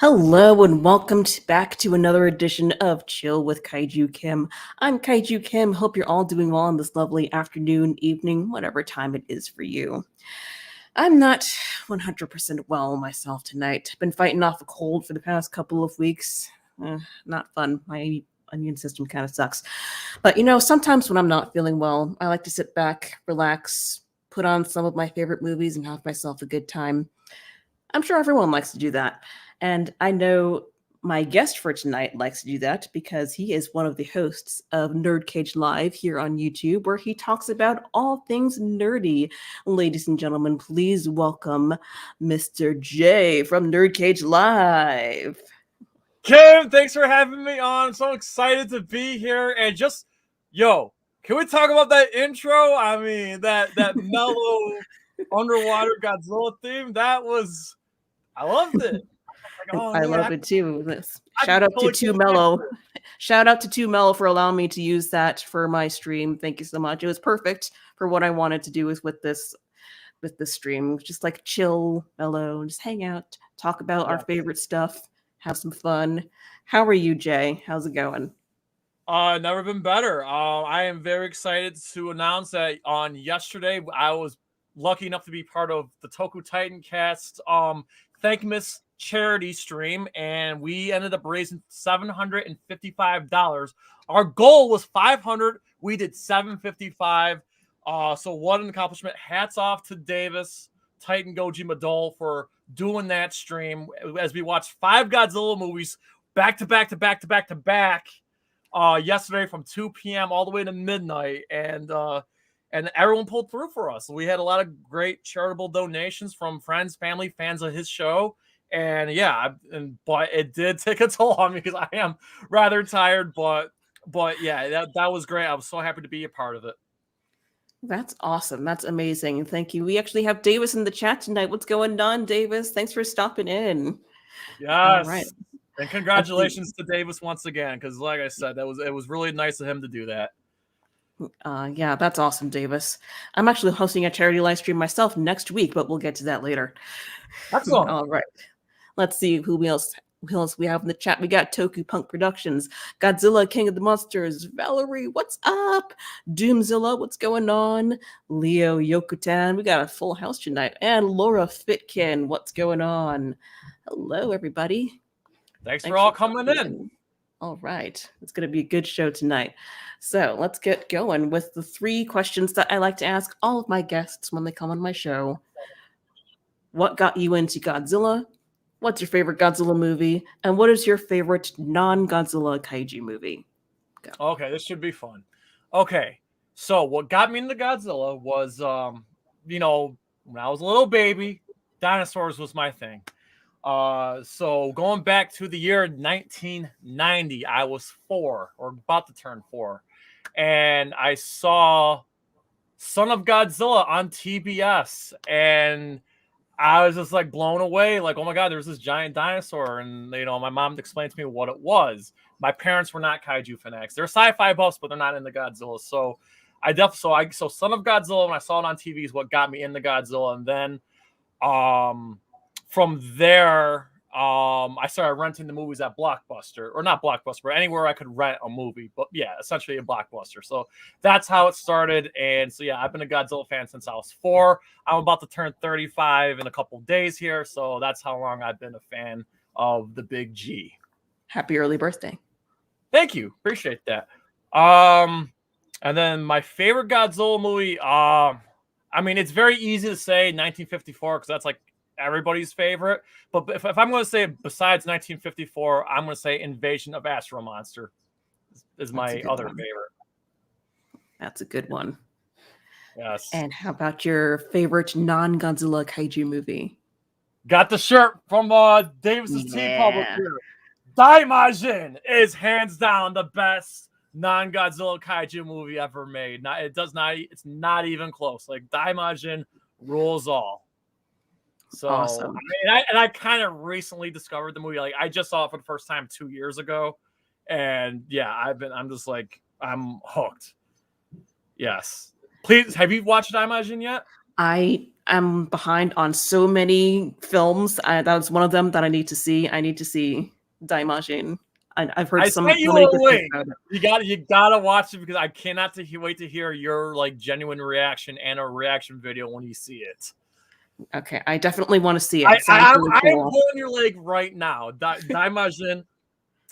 Hello and welcome back to another edition of Chill with Kaiju Kim. I'm Kaiju Kim. Hope you're all doing well on this lovely afternoon, evening, whatever time it is for you. I'm not 100% well myself tonight. Been fighting off a cold for the past couple of weeks. Not fun. My immune system kind of sucks. But sometimes when I'm not feeling well, I like to sit back, relax, put on some of my favorite movies and have myself a good time. I'm sure everyone likes to do that. And I know my guest for tonight likes to do that because he is one of the hosts of NerdCage Live here on YouTube, where he talks about all things nerdy. Ladies and gentlemen, please welcome Mr. J from NerdCage Live. Kim, thanks for having me on. I'm so excited to be here. And just, can we talk about that intro? I mean, that mellow underwater Godzilla theme, I loved it. I love it too. Shout out to Too Mellow. Shout out to Too Mellow for allowing me to use that for my stream. Thank you so much. It was perfect for what I wanted to do with this stream. Just like chill, mellow, just hang out, talk about our favorite stuff, have some fun. How are you, Jay? How's it going? Never been better. I am very excited to announce that on yesterday I was lucky enough to be part of the Toku Titan Cast Thankmas charity stream, and we ended up raising $755. Our goal was $500. We did $755. So what an accomplishment. Hats off to Davis, Titan Goji Madol, for doing that stream as we watched 5 Godzilla movies back to back yesterday from 2 p.m. all the way to midnight, and everyone pulled through for us. We had a lot of great charitable donations from friends, family, fans of his show. And but it did take a toll on me because I am rather tired. But yeah, that was great. I was so happy to be a part of it. That's awesome. That's amazing. Thank you. We actually have Davis in the chat tonight. What's going on, Davis? Thanks for stopping in. Yes. All right. And congratulations to Davis once again, because like I said, it was really nice of him to do that. Yeah, that's awesome, Davis. I'm actually hosting a charity live stream myself next week, but we'll get to that later. Excellent. All right. Let's see who else we have in the chat. We got Toku Punk Productions, Godzilla King of the Monsters, Valerie, what's up? Doomzilla, what's going on? Leo Yokutan, we got a full house tonight. And Laura Fitkin, what's going on? Hello, everybody. Thanks for all coming in. All right. It's going to be a good show tonight. So let's get going with the 3 questions that I like to ask all of my guests when they come on my show. What got you into Godzilla? What's your favorite Godzilla movie? And what is your favorite non-Godzilla kaiju movie? Go. Okay, this should be fun. Okay, so what got me into Godzilla was, when I was a little baby, dinosaurs was my thing. So going back to the year 1990, I was 4 or about to turn 4. And I saw Son of Godzilla on TBS, and I was just like blown away. Like, oh my God, there's this giant dinosaur. And, my mom explained to me what it was. My parents were not kaiju fanatics. They're sci-fi buffs, but they're not into Godzilla. So so Son of Godzilla, when I saw it on TV, is what got me into Godzilla. And then, from there, I started renting the movies at Blockbuster, or not Blockbuster, but anywhere I could rent a movie. But yeah, essentially a Blockbuster. So that's how it started. And so yeah, I've been a Godzilla fan since I was 4. I'm about to turn 35 in a couple of days here. So that's how long I've been a fan of the Big G. Happy early birthday. Thank you. Appreciate that. And then my favorite Godzilla movie, it's very easy to say 1954 because that's like everybody's favorite. But if I'm going to say besides 1954, I'm going to say Invasion of Astro Monster is my other favorite. That's a good one. Yes. And how about your favorite non-Godzilla kaiju movie? Got the shirt from Davis's Tea Public here. Daimajin is hands down the best non-Godzilla kaiju movie ever made. It's not even close. Like Daimajin rules all. So Awesome. I kind of recently discovered the movie. Like I just saw it for the first time 2 years ago. And yeah, I'm just like, I'm hooked. Yes. Please, have you watched Daimajin yet? I am behind on so many films. That was one of them that I need to see. I need to see Daimajin. I've heard I so sent you many a good things link. about it. You gotta watch it because I cannot wait to hear your like genuine reaction and a reaction video when you see it. Okay, I definitely want to see it. I'm Really cool. pulling your leg right now. Daimajin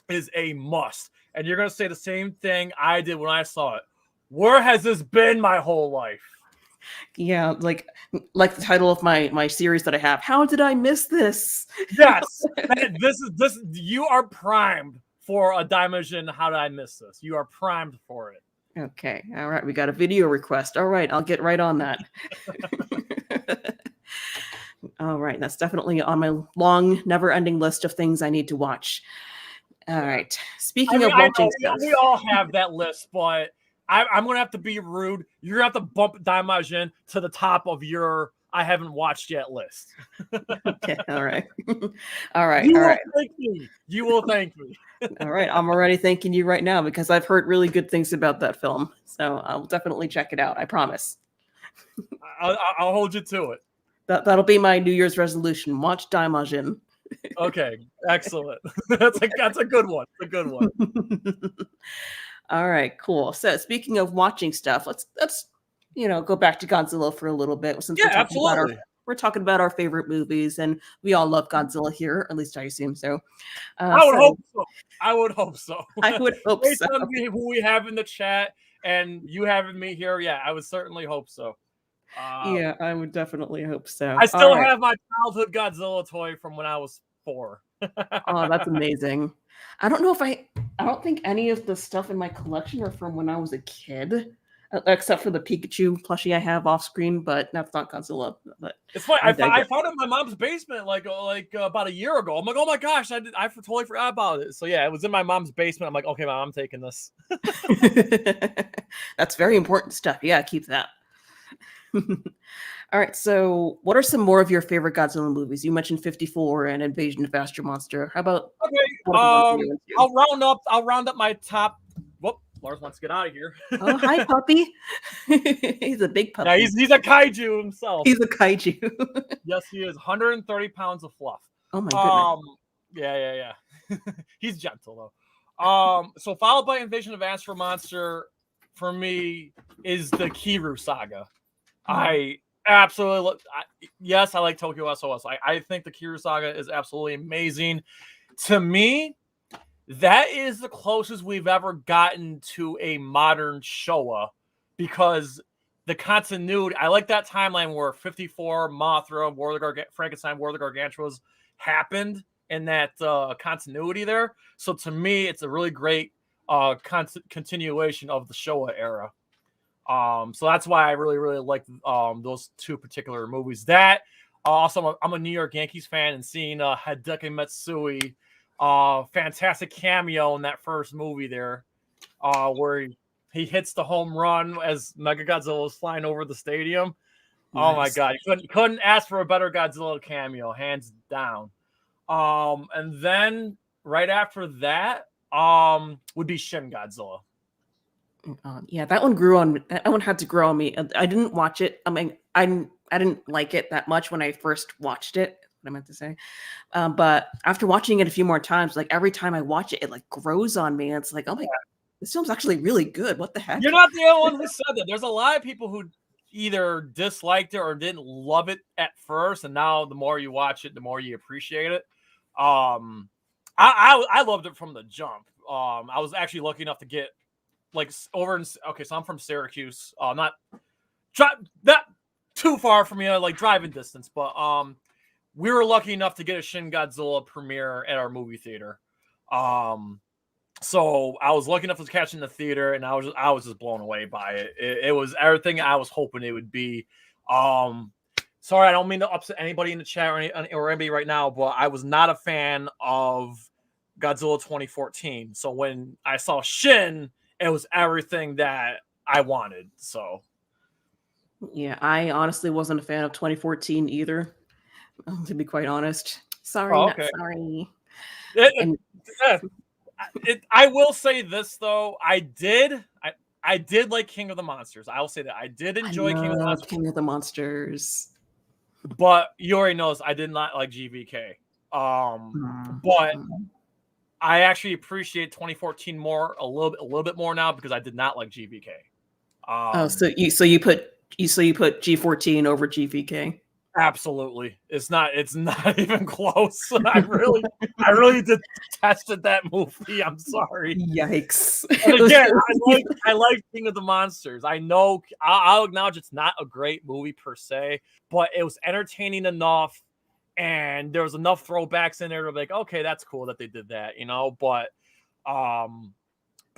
is a must, and you're gonna say the same thing I did when I saw it. Where has this been my whole life? Yeah, like the title of my series that I have. How did I miss this? Yes, this. You are primed for a Daimajin. How did I miss this? You are primed for it. Okay, all right. We got a video request. All right, I'll get right on that. All right, that's definitely on my long, never-ending list of things I need to watch. All right. Speaking of watching stuff, we all have that list, but I'm going to have to be rude. You're going to have to bump Daimajin to the top of your I haven't watched yet list. Okay, all right. All right, you all will right. Thank me. You will thank me. All right, I'm already thanking you right now because I've heard really good things about that film. So I'll definitely check it out. I promise. I'll hold you to it. That'll be my New Year's resolution. Watch Daimajin. Okay, excellent. That's a good one. It's a good one. All right, cool. So speaking of watching stuff, let's go back to Godzilla for a little bit since we're talking about our favorite movies, and we all love Godzilla here, or at least I assume so. I would hope so. I would hope so. I would hope Based so. on who we have in the chat and you having me here, yeah, I would certainly hope so. Yeah, I would definitely hope so. I still have my childhood Godzilla toy from when I was 4. Oh, that's amazing. I don't think any of the stuff in my collection are from when I was a kid, except for the Pikachu plushie I have off screen, but that's not Godzilla. But it's funny. I found it in my mom's basement like about a year ago. I'm like, oh my gosh, I totally forgot about it. So yeah, it was in my mom's basement. I'm like, okay, Mom, I'm taking this. That's very important stuff. Yeah, keep that. All right, so what are some more of your favorite Godzilla movies? You mentioned 54 and Invasion of Astro Monster. How about I'll round up my top. Whoop, Lars wants to get out of here. Oh, hi, puppy. He's a big puppy. Yeah, he's a kaiju himself. He's a kaiju. Yes, he is. 130 pounds of fluff. Oh my goodness. Yeah. He's gentle though. So followed by Invasion of Astro Monster for me is the Kiru Saga. I absolutely yes, I like Tokyo SOS. I think the Kiru Saga is absolutely amazing. To me, that is the closest we've ever gotten to a modern Showa because the continuity, I like that timeline where 54, Mothra, Frankenstein, War of the Gargantuas happened in that continuity there. So to me, it's a really great continuation of the Showa era. So that's why I really, really like those two particular movies. That also, I'm a New York Yankees fan, and seeing Hideki Matsui, fantastic cameo in that first movie there, where he hits the home run as Mechagodzilla is flying over the stadium. Nice. Oh my god, you couldn't ask for a better Godzilla cameo, hands down. And then right after that, would be Shin Godzilla. Yeah, that one grew on me. That one had to grow on me. I didn't watch it. I mean, I didn't like it that much when I first watched it. What I meant to say, but after watching it a few more times, like every time I watch it, it like grows on me. And it's like, oh my god, this film's actually really good. What the heck? You're not the only one who said that. There's a lot of people who either disliked it or didn't love it at first, and now the more you watch it, the more you appreciate it. I loved it from the jump. I was actually lucky enough to get like over in so I'm from Syracuse, not too far from me, like driving distance, but we were lucky enough to get a Shin Godzilla premiere at our movie theater. So I was lucky enough to catch in the theater, and I was just blown away by it. It was everything I was hoping it would be. Sorry, I don't mean to upset anybody in the chat or anybody right now, but I was not a fan of Godzilla 2014. So when I saw Shin, it was everything that I wanted. So Yeah, I honestly wasn't a fan of 2014 either, to be quite honest. Sorry, not okay. sorry. It, And it, I will say this though, I did like King of the Monsters. I will say that I did I enjoy King of the love Monsters, King of the Monsters. but you already know this, I did not like GVK. But Mhm. I actually appreciate 2014 more a little bit more now because I did not like GVK. Oh, so you put G14 over GVK. Absolutely. It's not even close. I really detested that movie. I'm sorry. Yikes! And again, I like King of the Monsters. I know I'll acknowledge it's not a great movie per se, but it was entertaining enough, and there was enough throwbacks in there to be like, okay, that's cool that they did that, you know. But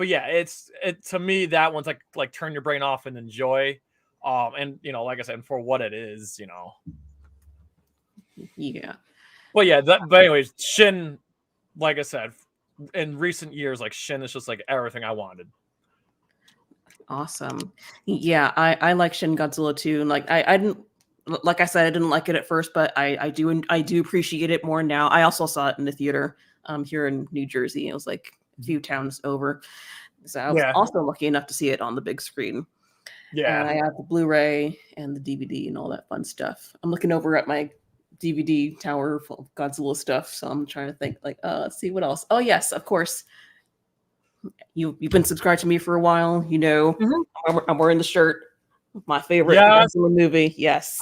yeah, it to me that one's like turn your brain off and enjoy. And you know, like I said, for what it is, you know. Yeah. But yeah, but anyways, Shin, like I said, in recent years, like Shin is just like everything I wanted. Awesome. Yeah, I like Shin Godzilla too. And I didn't, like I said, I didn't like it at first, but I do appreciate it more now. I also saw it in the theater here in New Jersey. It was like a few towns over. So I was Yeah, also lucky enough to see it on the big screen. And yeah. I have the Blu-ray and the DVD and all that fun stuff. I'm looking over at my DVD tower full of Godzilla stuff, so I'm trying to think like, let's see what else. Oh yes, of course. You've been subscribed to me for a while. You know, Mhm. I'm wearing the shirt. My favorite Yes, Godzilla movie. Yes.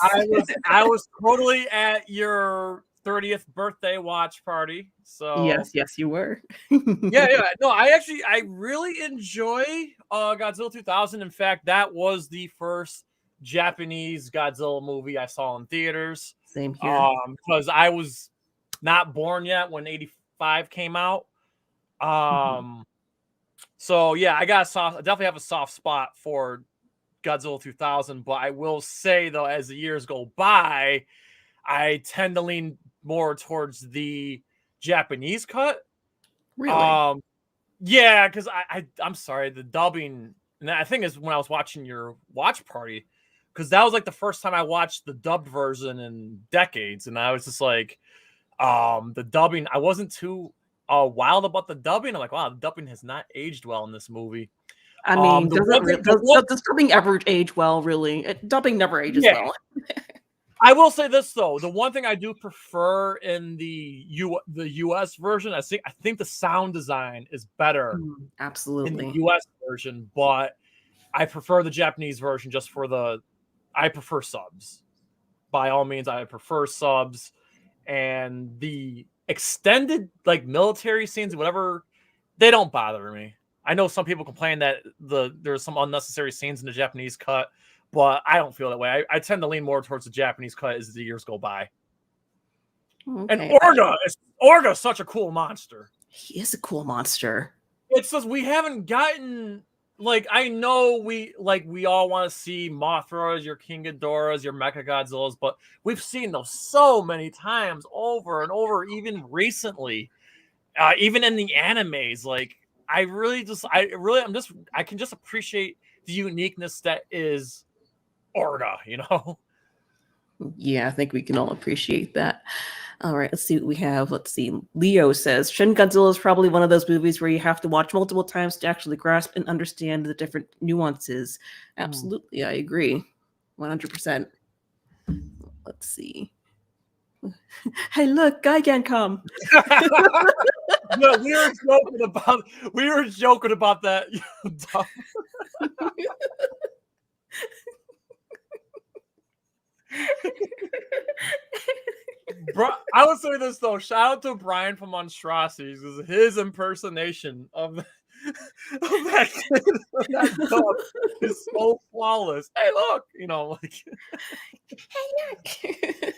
I was totally at your 30th birthday watch party. So Yes, yes, you were. yeah. No, I really enjoy Godzilla 2000. In fact, that was the first Japanese Godzilla movie I saw in theaters. Same here. Because I was not born yet when 85 came out. Mhm. Um, so yeah, I definitely have a soft spot for Godzilla 2000, but I will say though, as the years go by, I tend to lean more towards the Japanese cut. Really? Um, yeah, because I'm sorry, the dubbing, and I think is when I was watching your watch party, because that was like the first time I watched the dubbed version in decades, and I was just like, the dubbing, I wasn't too wild about the dubbing. I'm like, wow, the dubbing has not aged well in this movie. I mean, The does it one re- thing, the does, one, does dubbing ever age well? Really, dubbing never ages yeah, well. I will say this though, the one thing I do prefer in the US version, I think the sound design is better in the Absolutely. US version, but I prefer the Japanese version just for I prefer subs. By all means, I prefer subs, and the extended like military scenes, whatever, they don't bother me. I know some people complain that there's some unnecessary scenes in the Japanese cut, but I don't feel that way. I tend to lean more towards the Japanese cut as the years go by. And Okay. Orga is such a cool monster. He is a cool monster. It's just we haven't gotten, like, I know we all want to see Mothras, your King Ghidorahs, your Mechagodzillas, but we've seen those so many times over and over, even recently, even in the animes. Like, I can just appreciate the uniqueness that is Orga, you know. Yeah, I think we can all appreciate that. All right, let's see what we have. Let's see. Leo says Shin Godzilla is probably one of those movies where you have to watch multiple times to actually grasp and understand the different nuances. Absolutely, I agree. 100%. Let's see. Hey, look, Gigan come. No, we were joking about that. Bro, I would say this though. Shout out to Brian from Monstrosities because his impersonation of that kid, of that dog is so flawless. Hey, look, you know, like Hey, look.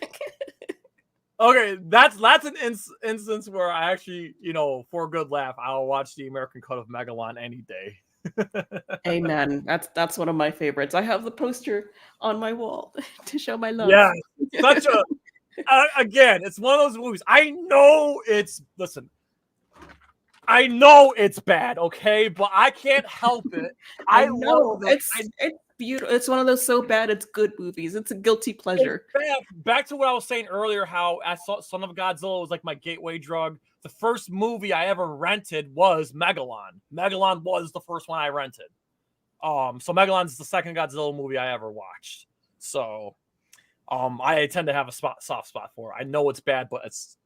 okay, that's an instance where I actually, you know, for a good laugh, I'll watch the American cut of Megalon any day. Amen. That's one of my favorites. I have the poster on my wall to show my love. Yeah, such a again, it's one of those movies. I know it's listen. I know it's bad, okay, but I can't help it. I I know love them. it's beautiful. It's one of those so bad it's good movies. It's a guilty pleasure. Back to what I was saying earlier, how I saw Son of Godzilla was like my gateway drug. The first movie I ever rented was Megalon. Megalon was the first one I rented. So Megalon's the second Godzilla movie I ever watched. So, I tend to have a soft spot for it. I know it's bad, but it's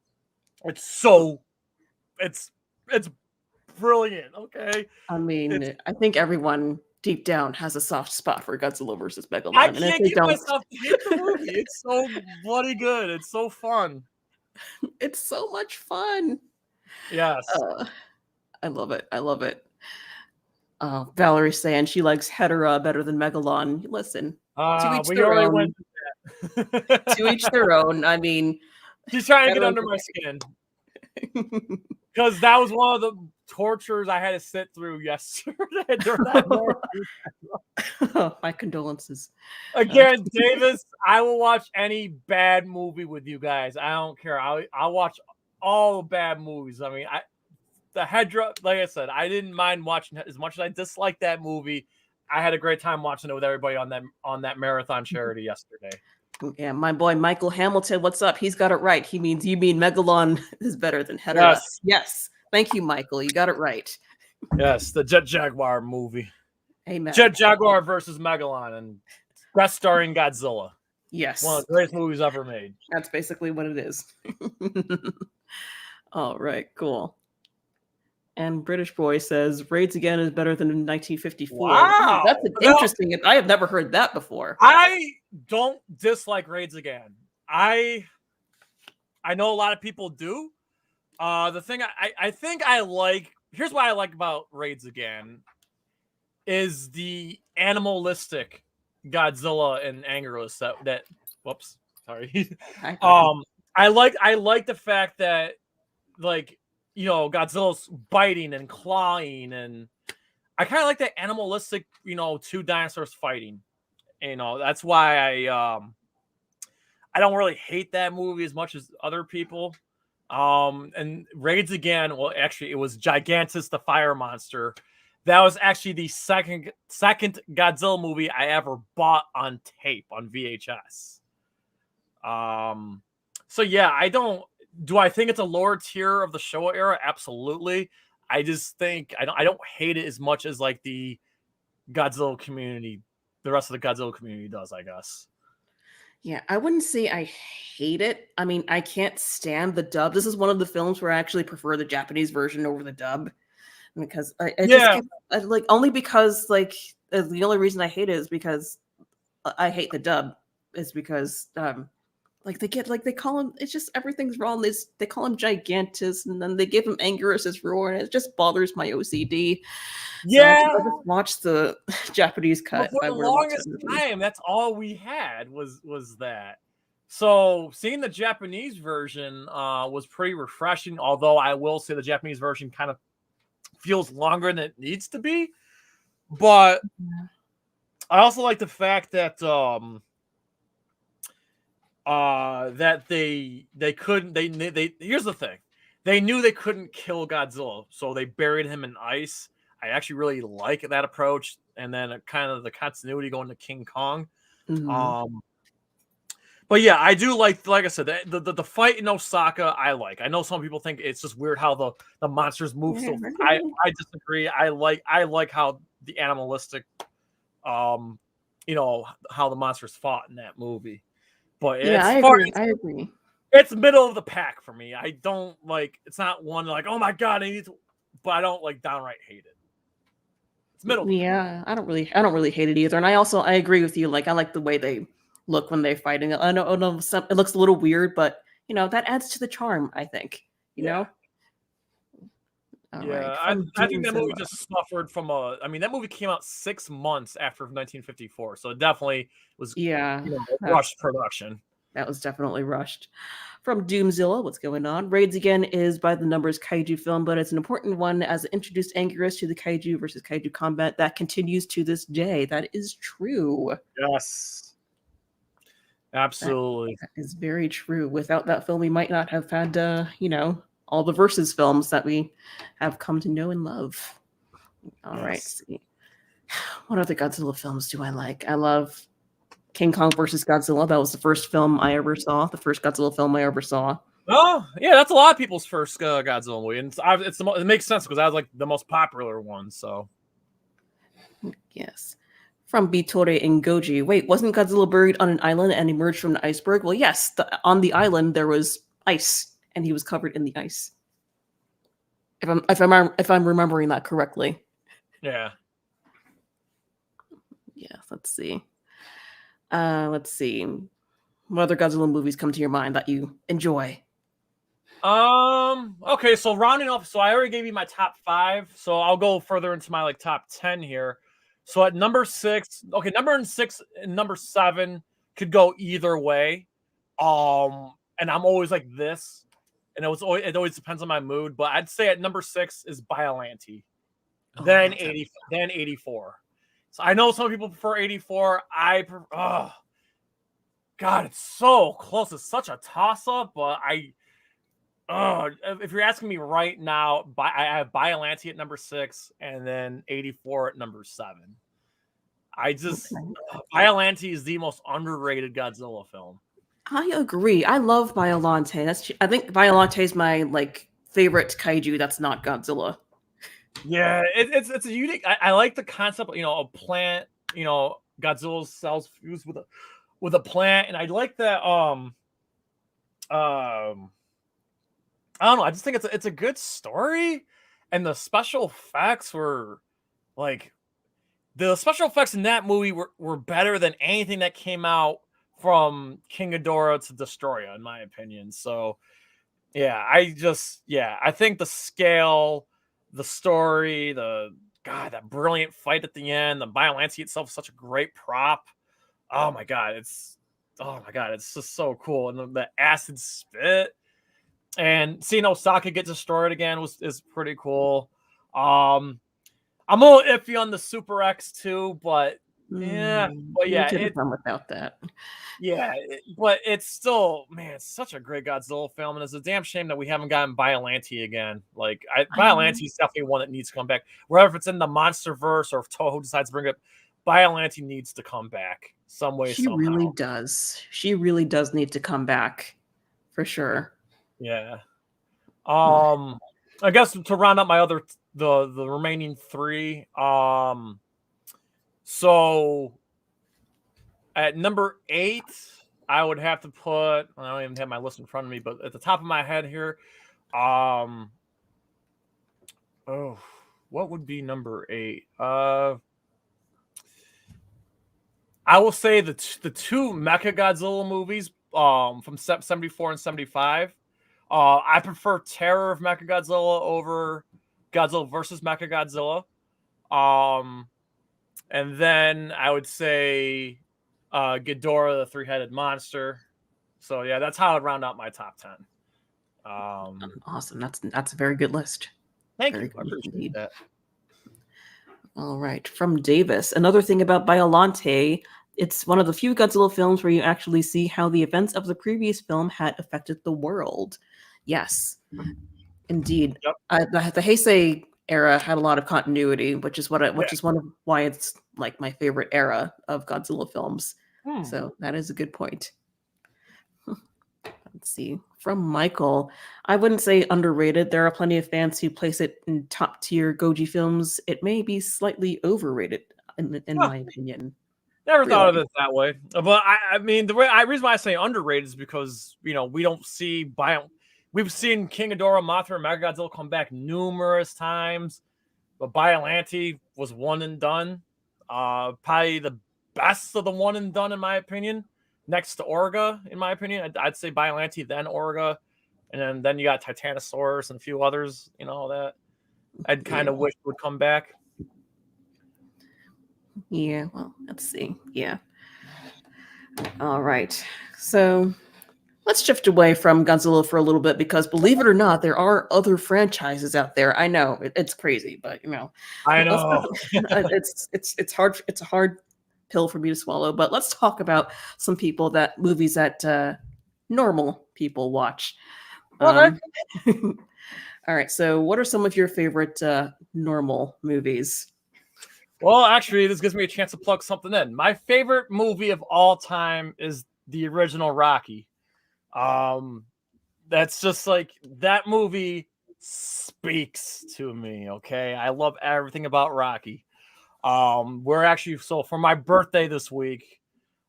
brilliant. Okay, I mean, I think everyone deep down has a soft spot for Godzilla versus Megalon. I And if can't they get don't, myself to hate the movie. It's so bloody good. It's so fun. it's so much fun. Yes. I love it. I love it. Valerie's saying she likes Hedera better than Megalon. Listen, to each We their already own. went to that. To each their own. I mean, She's trying to get under my skin. Because that was one of the tortures I had to sit through yesterday during that. My condolences. Again, Davis, I will watch any bad movie with you guys. I don't care. I'll watch all bad movies. I mean, the Hedra, like I said, I didn't mind watching it as much as I disliked that movie. I had a great time watching it with everybody on that marathon charity yesterday. Yeah, my boy Michael Hamilton, what's up? He's got it right. You mean Megalon is better than Hedera? Yes. Yes. Thank you, Michael. You got it right. Yes, the Jet Jaguar movie. Amen. Jet Jaguar versus Megalon, and guest starring Godzilla. Yes. One of the greatest movies ever made. That's basically what it is. All right, cool. And British Boy says Raids Again is better than 1954. Wow. That's an interesting. I have never heard that before. I don't dislike Raids Again. I know a lot of people do. The thing I think I like, here's what I like about Raids Again, is the animalistic Godzilla and Angerless that whoops, sorry. I like the fact that, like, you know, Godzilla's biting and clawing, and I kind of like that animalistic, you know, two dinosaurs fighting. You know, that's why I don't really hate that movie as much as other people. And Raids Again, well, actually, it was Gigantus the Fire Monster. That was actually the second Godzilla movie I ever bought on tape on VHS. So yeah, do I think it's a lower tier of the Showa era? Absolutely. I just think I don't hate it as much as like the Godzilla community, the rest of the Godzilla community does, I guess. Yeah, I wouldn't say I hate it. I mean, I can't stand the dub. This is one of the films where I actually prefer the Japanese version over the dub, because I just can't, like, only because, like, the only reason I hate it is because I hate the dub is because like they call him, it's just everything's wrong. They call him Gigantus, and then they give him Angerus's roar, and it just bothers my OCD. Yeah, so I just watched the Japanese cut. For the longest time, that's all we had was that. So seeing the Japanese version was pretty refreshing. Although I will say the Japanese version kind of feels longer than it needs to be. But I also like the fact that that they couldn't, they here's the thing. They knew they couldn't kill Godzilla, so they buried him in ice. I actually really like that approach, and then kind of the continuity going to King Kong. Mm-hmm. But yeah, I do like I said, the fight in Osaka. I know some people think it's just weird how the monsters move. So I disagree. I like how the animalistic, you know, how the monsters fought in that movie. But yeah, I agree. It's middle of the pack for me. I don't like. It's not one like, oh my god, I need to, but I don't like downright hate it. It's middle. Yeah, I don't really hate it either. And I agree with you. Like, I like the way they look when they're fighting. I know it looks a little weird, but you know, that adds to the charm, I think. You know? All right. I think that movie just suffered from that movie came out 6 months after 1954, so it definitely was rushed production. That was definitely rushed. From Doomzilla, what's going on? Raids Again is by the numbers kaiju film, but it's an important one as it introduced Anguirus to the kaiju versus kaiju combat that continues to this day. That is true. Yes. Absolutely. That is very true. Without that film, we might not have had, all the versus films that we have come to know and love. All right. Yes. See. What other Godzilla films do I like? I love King Kong versus Godzilla. That was the first film I ever saw. The first Godzilla film I ever saw. Oh, yeah, that's a lot of people's first Godzilla movie, and it makes sense because that was like the most popular one. So, Yes. From Bitore and Goji. Wait, wasn't Godzilla buried on an island and emerged from an iceberg? Well, yes. On the island there was ice, and he was covered in the ice. If I'm remembering that correctly. yeah. Yeah. Let's see. What other Godzilla movies come to your mind that you enjoy? Okay, so rounding off, so I already gave you my top 5, so I'll go further into my like top 10 here. So at number 6, okay, number 6 and number 7 could go either way. And I'm always like this, and it always depends on my mood, but I'd say at number 6 is Biollante. Then 84. So I know some people prefer 84. God, it's so close. It's such a toss-up, but if you're asking me right now, I have Biollante at number 6 and then 84 at number 7. Biollante is the most underrated Godzilla film. I agree. I love Biollante. I think Biollante is my like favorite kaiju that's not Godzilla. Yeah, it's a unique. I like the concept. A plant. Godzilla's cells fused with a plant, and I like that. I don't know. I just think it's a good story, and the special effects were like the special effects in that movie were better than anything that came out from King Ghidorah to Destroya, in my opinion. So yeah, I think the scale, the story, that brilliant fight at the end, the Biollante itself is such a great prop. Oh my god, it's just so cool, and the acid spit. And seeing Osaka get destroyed again is pretty cool. I'm a little iffy on the Super X too, but yeah, could have done without that. Yeah, but it's still, man, it's such a great Godzilla film, and it's a damn shame that we haven't gotten Biollante again. Like, Biollante is definitely one that needs to come back. Whether it's in the Monsterverse or if Toho decides to bring it up, Biollante needs to come back some way, somehow. Really does. She really does need to come back, for sure. Yeah. I guess to round up my the remaining 3. So at number 8, I would have to put. I don't even have my list in front of me, but at the top of my head here, what would be number 8? I will say the 2 Mechagodzilla movies, from 74 and 75. I prefer Terror of Mechagodzilla over Godzilla versus Mechagodzilla. And then I would say Ghidorah, the three-headed monster. So yeah, that's how I would round out my top 10. Awesome. That's a very good list. Thank you. I appreciate that. All right. From Davis. Another thing about Biollante, it's one of the few Godzilla films where you actually see how the events of the previous film had affected the world. Yes, indeed. Yep. The Heisei era had a lot of continuity, which is one of why it's like my favorite era of Godzilla films. So that is a good point. Let's see. From Michael, I wouldn't say underrated. There are plenty of fans who place it in top tier Goji films. It may be slightly overrated, in my opinion. Never thought of it that way. But I mean, the reason why I say underrated is because we don't see We've seen King Ghidorah, Mothra, and Mechagodzilla come back numerous times, but Biollante was one and done. Probably the best of the one and done, in my opinion. Next to Orga, in my opinion, I'd say Biollante, then Orga, and then you got Titanosaurus and a few others. That I'd kind of wish would come back. Yeah, well, let's see. Yeah. All right. So let's shift away from Godzilla for a little bit because, believe it or not, there are other franchises out there. I know it's crazy, but I know it's hard. It's a hard pill for me to swallow. But let's talk about some movies that normal people watch. Okay. All right. So, what are some of your favorite normal movies? Well, actually, this gives me a chance to plug something in. My favorite movie of all time is the original Rocky. Um, that's just like that movie speaks to me. Okay, I love everything about Rocky. We're actually so for my birthday this week.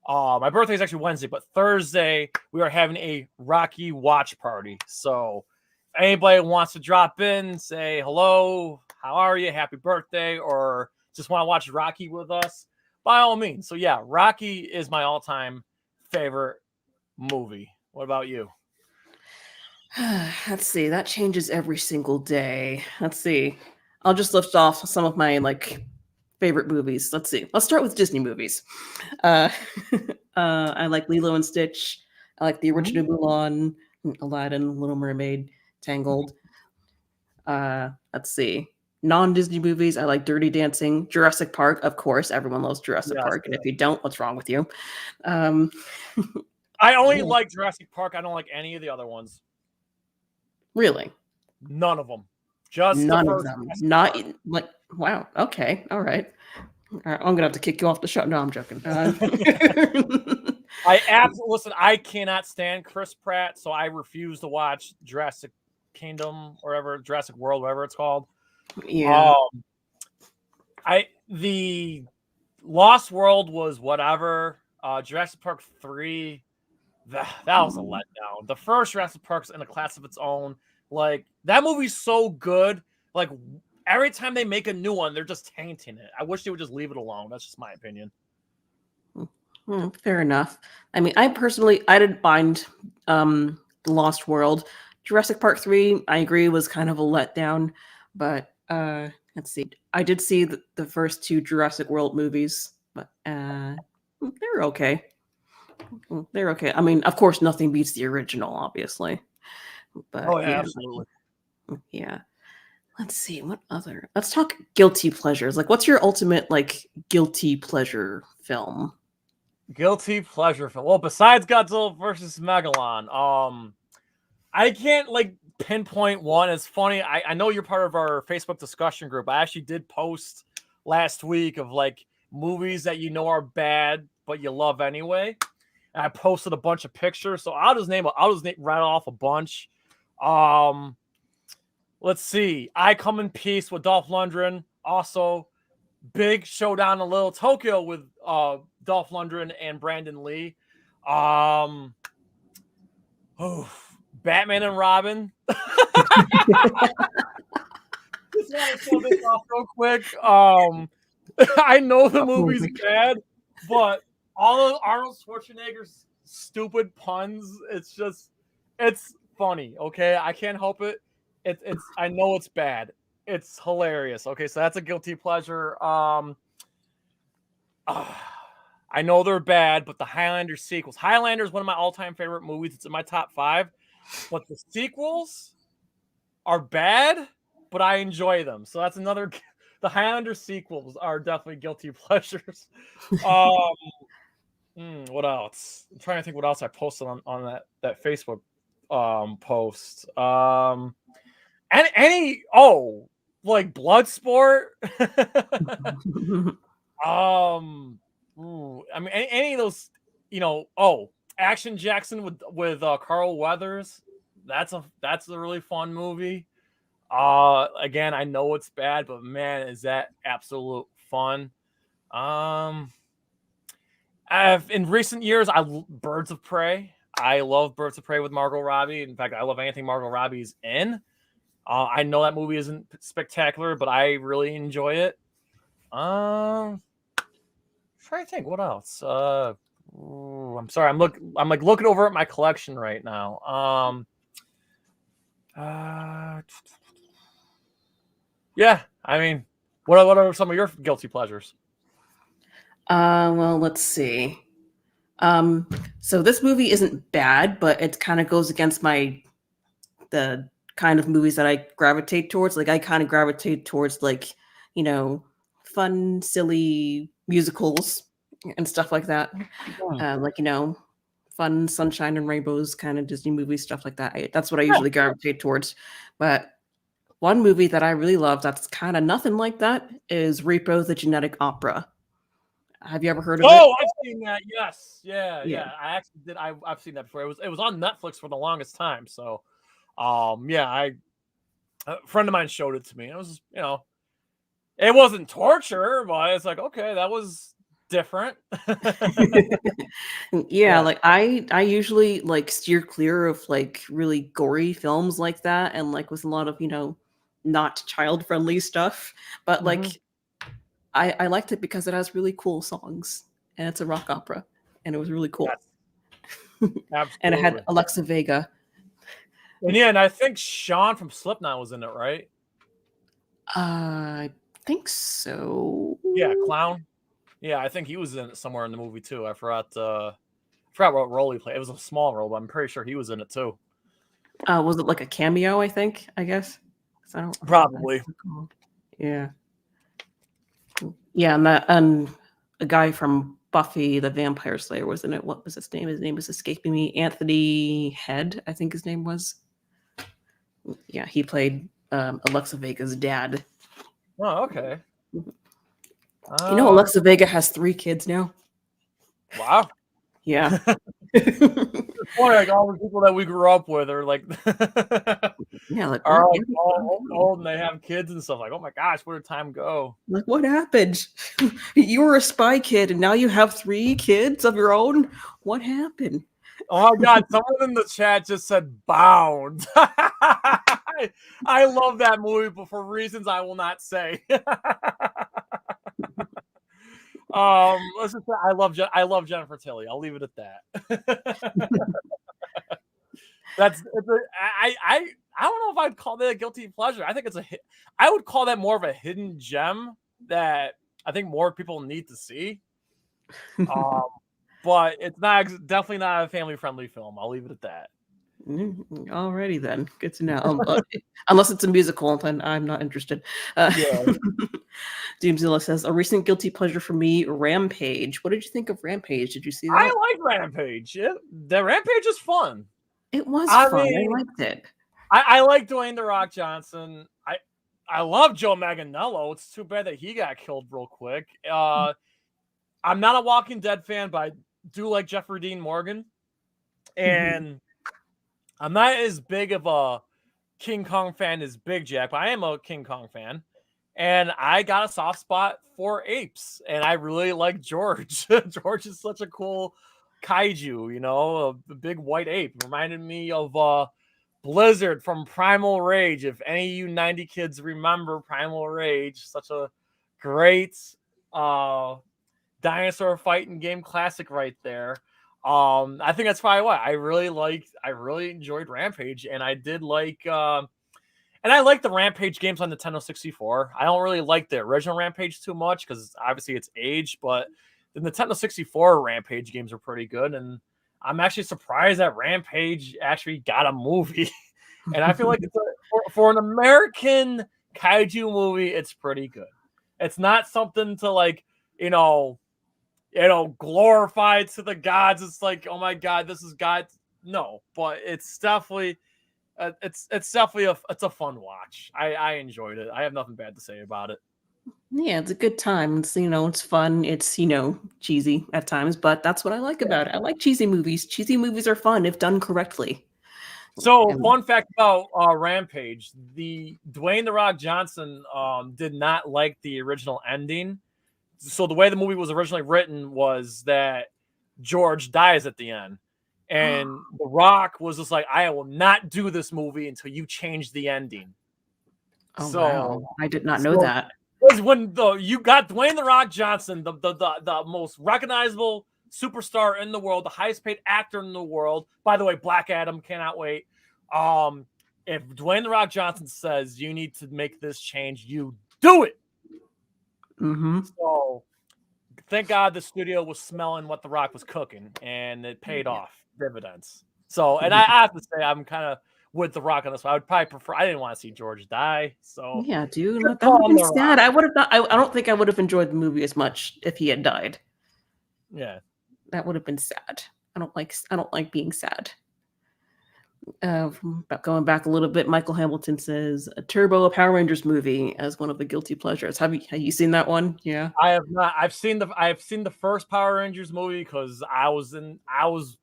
My birthday is actually Wednesday, but Thursday we are having a Rocky watch party. So if anybody wants to drop in, say hello, how are you, happy birthday, or just want to watch Rocky with us, by all means. So yeah, Rocky is my all-time favorite movie. What about you? Let's see. That changes every single day. Let's see. I'll just lift off some of my favorite movies. Let's see. Let's start with Disney movies. Uh, I like Lilo and Stitch. I like the original Mulan, Aladdin, Little Mermaid, Tangled. Let's see. Non-Disney movies. I like Dirty Dancing, Jurassic Park. Of course, everyone loves Jurassic Yes. Park, and if you don't, what's wrong with you? Um, I only yeah. like Jurassic Park. I don't like any of the other ones. Really? None of them. Just None the of first them. Jurassic Not Park. like wow. Okay, all right. I'm gonna have to kick you off the show. No, I'm joking. Listen. I cannot stand Chris Pratt, so I refuse to watch Jurassic Kingdom or whatever, Jurassic World, whatever it's called. Yeah. The Lost World was whatever. Jurassic Park 3, that was a letdown. The first Jurassic Park's in a class of its own. Like that movie's so good. Like every time they make a new one, they're just tainting it. I wish they would just leave it alone. That's just my opinion. Fair enough. I mean, I didn't mind The Lost World. Jurassic Park 3, I agree, was kind of a letdown, but let's see. I did see the first two Jurassic World movies, but they're okay. They're okay. I mean, of course, nothing beats the original, obviously. But Oh yeah, yeah, absolutely. yeah. Let's see what other. Let's talk guilty pleasures. Like, what's your ultimate guilty pleasure film? Guilty pleasure film. Well, besides Godzilla versus Megalon, I can't pinpoint one. It's funny. I know you're part of our Facebook discussion group. I actually did post last week of movies that you know are bad but you love anyway. And I posted a bunch of pictures, so I'll just rattle off a bunch. Let's see. I Come in Peace with Dolph Lundgren. Also, big showdown in Little Tokyo with Dolph Lundgren and Brandon Lee. Batman and Robin. Just want to show this off real quick. I know the movie's bad, but all of Arnold Schwarzenegger's stupid puns, it's funny. Okay, I can't help it. It's I know it's bad. It's hilarious. Okay, so that's a guilty pleasure. I know they're bad, but the Highlander sequels. Highlander is one of my all-time favorite movies. It's in my top 5. But the sequels are bad, but I enjoy them. So that's another. The Highlander sequels are definitely guilty pleasures. What else? I'm trying to think what else I posted on that Facebook post. Like Bloodsport. I mean, any of those, Action Jackson with Carl Weathers. That's a really fun movie. Again, I know it's bad, but man, is that absolute fun. In recent years, Birds of Prey. I love Birds of Prey with Margot Robbie. In fact, I love anything Margot Robbie's in. I know that movie isn't spectacular, but I really enjoy it. Trying to think what else. I'm sorry. I'm looking over at my collection right now. Yeah. I mean, what are some of your guilty pleasures? Well, let's see. So this movie isn't bad, but it kind of goes against the kind of movies that I gravitate towards. Like I kind of gravitate towards fun, silly musicals and stuff like that. Fun sunshine and rainbows kind of Disney movies, stuff like that. That's what I usually gravitate towards. But one movie that I really love that's kind of nothing like that is Repo the Genetic Opera. Have you ever heard of it? Oh, I've seen that. Yes, yeah, Yeah. yeah. I actually did. I've seen that before. It was on Netflix for the longest time. So, yeah, a friend of mine showed it to me. It was, it wasn't torture, but it's like, okay, that was different. Yeah, Yeah. like I usually like steer clear of like really gory films like that and like with a lot of, not child friendly stuff. But Hmm. like I liked it because it has really cool songs and it's a rock opera and it was really cool. Yes, And it had absolutely. Alexa Vega. And yeah, and I think Sean from Slipknot was in it, right? I think so. Yeah, Clown. Yeah, I think he was in it somewhere in the movie too. I forgot what role he played. It was a small role, but I'm pretty sure he was in it too. Was it like a cameo, I think, I guess? 'Cause I don't Probably. recall. Yeah. Yeah, and a guy from Buffy the Vampire Slayer was in it. What was his name? His name is escaping me. Anthony Head, I think his name was. Yeah, he played Alexa Vega's dad. Oh, okay. Alexa Vega has 3 kids now. Wow. Yeah. It's funny, like all the people that we grew up with are like Yeah, like are what? all old and they have kids and stuff. Like, oh my gosh, where did time go? Like what happened? You were a spy kid and now you have 3 kids of your own. What happened? Oh my god, someone in the chat just said Bound. I love that movie, but for reasons I will not say. Let's just say I love Jennifer Tilly. I'll leave it at that. I don't know if I'd call that a guilty pleasure. I think I would call that more of a hidden gem that I think more people need to see. But it's definitely not a family friendly film. I'll leave it at that. Alrighty then, good to know. Unless it's a musical, then I'm not interested. Yeah. Doomzilla says a recent guilty pleasure for me, Rampage. What did you think of Rampage? Did you see that? I like Rampage. The Rampage is fun. It was I fun. mean, I liked it. I like Dwayne The Rock Johnson. I love Joe Manganiello. It's too bad that he got killed real quick. I'm not a Walking Dead fan, but I do like Jeffrey Dean Morgan. And I'm not as big of a King Kong fan as Big Jack, but I am a King Kong fan. And I got a soft spot for apes. And I really like George. George is such a cool kaiju, a big white ape. Reminded me of Blizzard from Primal Rage. If any of you 90 kids remember Primal Rage, such a great dinosaur fighting game classic right there. I think that's probably why I really enjoyed Rampage, and I did like and I like the Rampage games on Nintendo 64. I don't really like the original Rampage too much because obviously it's aged, but the Nintendo 64 Rampage games are pretty good, and I'm actually surprised that Rampage actually got a movie. And I feel like for an American kaiju movie, it's pretty good. It's not something to like, glorified to the gods. It's like, oh my god, this is God. No, but it's definitely it's definitely a fun watch. I enjoyed it. I have nothing bad to say about it. Yeah, it's a good time. It's fun. It's, cheesy at times, but that's what I like about it. I like cheesy movies. Cheesy movies are fun if done correctly. So, fun fact about Rampage: the Dwayne The Rock Johnson did not like the original ending. So the way the movie was originally written was that George dies at the end. And The Rock was just like, I will not do this movie until you change the ending. Oh, wow. I did not know that. Because when you got Dwayne The Rock Johnson, the most recognizable superstar in the world, the highest paid actor in the world. By the way, Black Adam, cannot wait. If Dwayne The Rock Johnson says you need to make this change, you do it. So thank God the studio was smelling what The Rock was cooking, and it paid off dividends. So, and I have to say, I'm kind of with The Rock on this one. I would probably prefer. I didn't want to see George die. So yeah, dude, that would have been sad. I would have not. I don't think I would have enjoyed the movie as much if he had died. Yeah, that would have been sad. I don't like being sad. Going back a little bit, Michael Hamilton says a Turbo, a Power Rangers movie, as one of the guilty pleasures. Have you seen that one? Yeah. I have not. I've seen the first Power Rangers movie because I was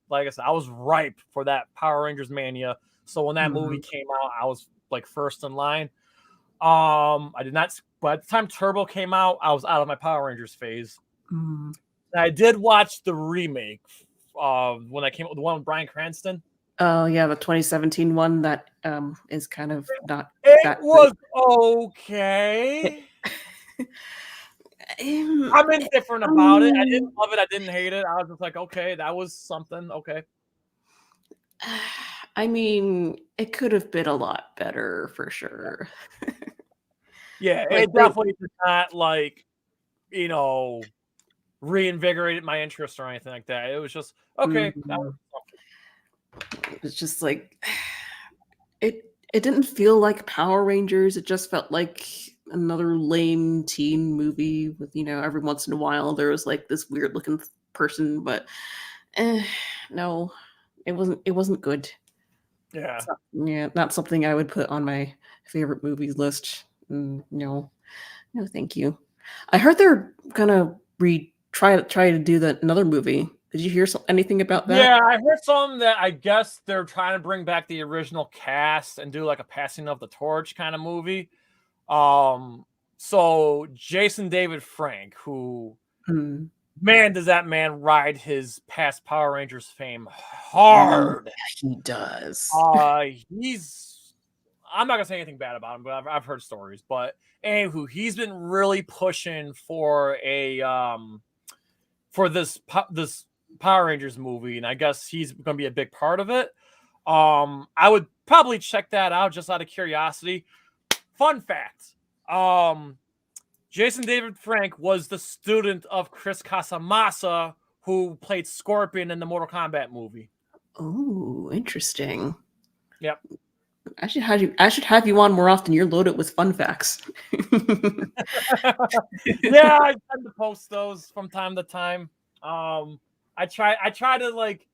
like I said, I was ripe for that Power Rangers mania. So when that movie Mhm. came out, I was like first in line. I did not. By the time Turbo came out, I was out of my Power Rangers phase. Mm. And I did watch the remake when I came out, the one with Bryan Cranston. Oh yeah, the 2017 one that is kind of not It that great. was okay. Um, I'm indifferent I about it. I didn't mean, love it. I didn't hate it. I was just like, okay, that was something. Okay. I mean, it could have been a lot better for sure. Yeah, Like it they, definitely did not like, you know, reinvigorated my interest or anything like that. It was just okay. That was Mhm. It's just like it didn't feel like Power Rangers. It just felt like another lame teen movie with, every once in a while there was like this weird looking person, but eh, no, it wasn't good. yeah. Yeah, not something I would put on my favorite movies list. No, no, thank you. I heard they're gonna try to do that another movie. Did you hear anything about that? Yeah, I heard some that I guess they're trying to bring back the original cast and do like a passing of the torch kind of movie. Um, so Jason David Frank, who Hmm. man does that man ride his past Power Rangers fame Yeah, hard. he does. Uh, he's I'm not gonna say anything bad about him, but I've heard stories. But anywho, he's been really pushing for this Power Rangers movie, and I guess he's gonna be a big part of it. I would probably check that out just out of curiosity. Fun fact: Jason David Frank was the student of Chris Casamassa, who played Scorpion in the Mortal Kombat movie. Oh, interesting. Yep. I should have you on more often. You're loaded with fun facts. Yeah, I tend to post those from time to time. Um, I try to like,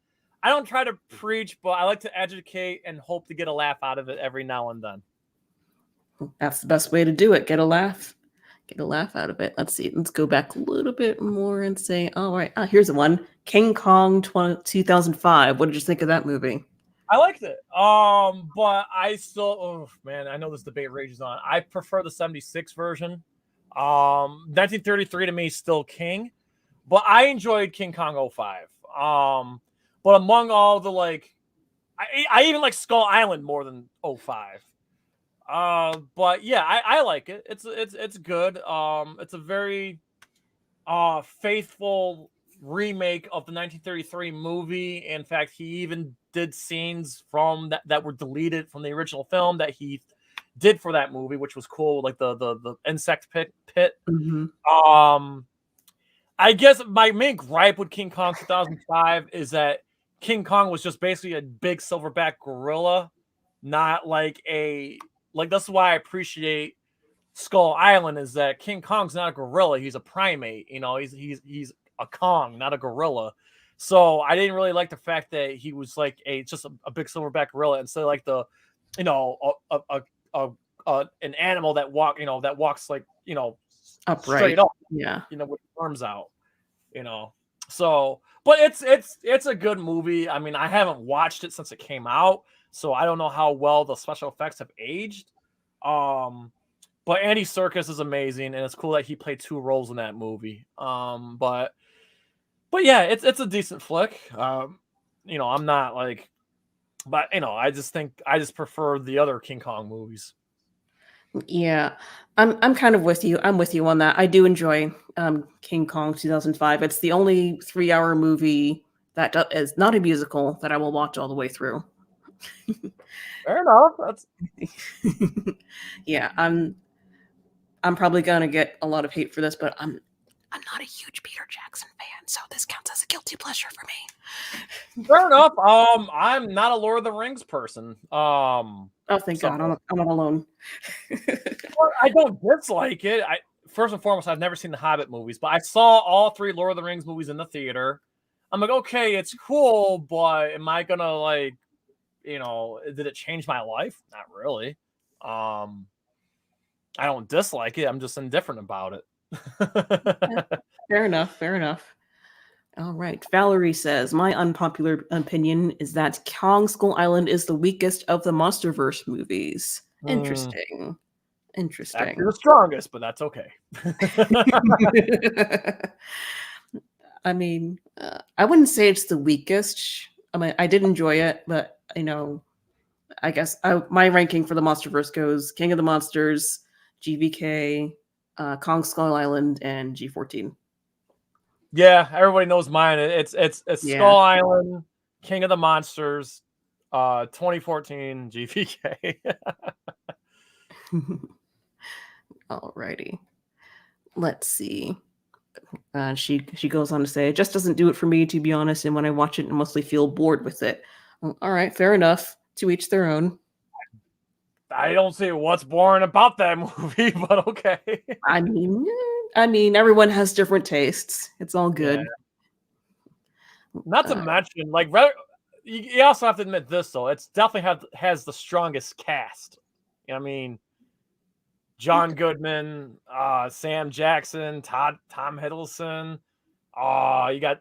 I don't try to preach, but I like to educate and hope to get a laugh out of it every now and then. That's the best way to do it. Get a laugh. Get a laugh out of it. Let's see. Let's go back a little bit more and say, all right. Here's the one. King Kong 2005. What did you think of that movie? I liked it. But I still, oh man, I know this debate rages on. I prefer the 76 version. 1933 to me is still king, but I enjoyed King Kong '05. But among all the like, I even like Skull Island more than '05. But yeah, I like it. It's good. It's a very faithful remake of the 1933 movie. In fact, he even did scenes from that were deleted from the original film that he did for that movie, which was cool, like the insect pit. Mm-hmm. Um, I guess my main gripe with King Kong 2005 is that King Kong was just basically a big silverback gorilla, not like a like. That's why I appreciate Skull Island is that King Kong's not a gorilla; he's a primate. You know, he's a Kong, not a gorilla. So I didn't really like the fact that he was like a big silverback gorilla instead of like the, you know, an animal that walks like straight Upright. up, Yeah. with arms out, you know. So, but it's a good movie. I mean, I haven't watched it since it came out, so I don't know how well the special effects have aged. Um, but Andy Serkis is amazing, and it's cool that he played two roles in that movie. But yeah, it's a decent flick. I'm not like, but I just prefer the other King Kong movies. Yeah. I'm kind of with you. I'm with you on that. I do enjoy King Kong 2005. It's the only 3-hour movie that is not a musical that I will watch all the way through. Fair enough. That's Yeah, I'm probably gonna get a lot of hate for this, but I'm not a huge Peter Jackson fan, so this counts as a guilty pleasure for me. fair enough. I'm not a Lord of the Rings person. Oh, thank So God, I'm not alone. well, I don't dislike it. I first and foremost, I've never seen the Hobbit movies, but I saw all three Lord of the Rings movies in the theater. I'm like, okay, it's cool, but am I gonna like, did it change my life? Not really. I don't dislike it. I'm just indifferent about it. Fair enough. Fair enough. All right. Valerie says, my unpopular opinion is that Kong Skull Island is the weakest of the Monsterverse movies. Interesting. Interesting. Actually, the strongest, but that's okay. I mean, I wouldn't say it's the weakest. I mean, I did enjoy it, but I guess my ranking for the Monsterverse goes King of the Monsters, GVK, Kong Skull Island, and G14. Yeah, everybody knows mine. It's Yeah. Skull Island, King of the Monsters, 2014 GVK. Alrighty. Let's see. She goes on to say, it just doesn't do it for me, to be honest, and when I watch it, I mostly feel bored with it. Well, all right, fair enough. To each their own. I don't see what's boring about that movie, but okay. I mean, everyone has different tastes. It's all good. Yeah. Not to mention, like, you also have to admit this, though. It's definitely has the strongest cast. I mean, John Goodman, Sam Jackson, Tom Hiddleston. You got